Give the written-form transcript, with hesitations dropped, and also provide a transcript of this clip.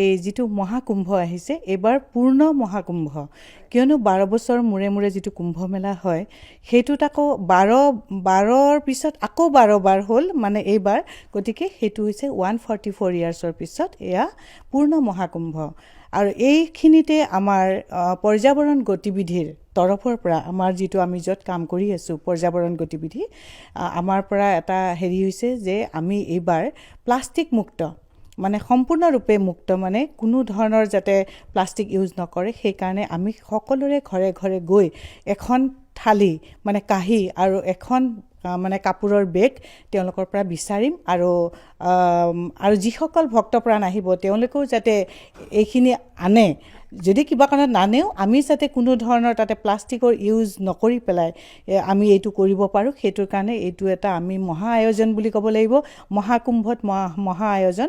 এই যিটো মহাকুম্ভ আহিছে এইবাৰ পূৰ্ণ মহাকুম্ভ কিয়নো 12 বছৰ মূৰে মূৰে যিটো কুম্ভ মেলা হয় সেইটোত আকৌ 12ৰ পিছত আকৌ 12 বাৰ হ'ল মানে এইবাৰ গতিকে সেইটো হৈছে 144 ইয়াৰ্ছৰ পিছত এয়া পূৰ্ণ মহাকুম্ভ আৰু এইখিনিতে আমাৰ পৰ্যাবৰণ গতিবিধিৰ তৰফৰ পৰা আমাৰ যিটো আমি য'ত কাম কৰি আছোঁ পৰ্যাবৰণ গতিবিধি আমাৰ পৰা এটা হেৰি হৈছে যে আমি এইবাৰ প্লাষ্টিক মুক্ত মানে সম্পূৰ্ণৰূপে মুক্ত মানে কোনো ধৰণৰ যাতে প্লাষ্টিক ইউজ নকৰে সেইকাৰণে আমি সকলোৰে ঘৰে ঘৰে গৈ এখন থালি মানে কাঁহী আৰু এখন মানে কাপোৰৰ বেগ তেওঁলোকৰ পৰা বিচাৰিম আৰু যিসকল ভক্তপ্ৰাণ আহিব তেওঁলোকেও যাতে এইখিনি আনে যদি কিবা কাৰণত নানেও আমি যাতে কোনো ধৰণৰ তাতে প্লাষ্টিকৰ ইউজ নকৰি পেলাই আমি এইটো কৰিব পাৰোঁ সেইটোৰ কাৰণে এইটো এটা আমি মহা আয়োজন বুলি ক'ব লাগিব মহাকুম্ভত মহা আয়োজন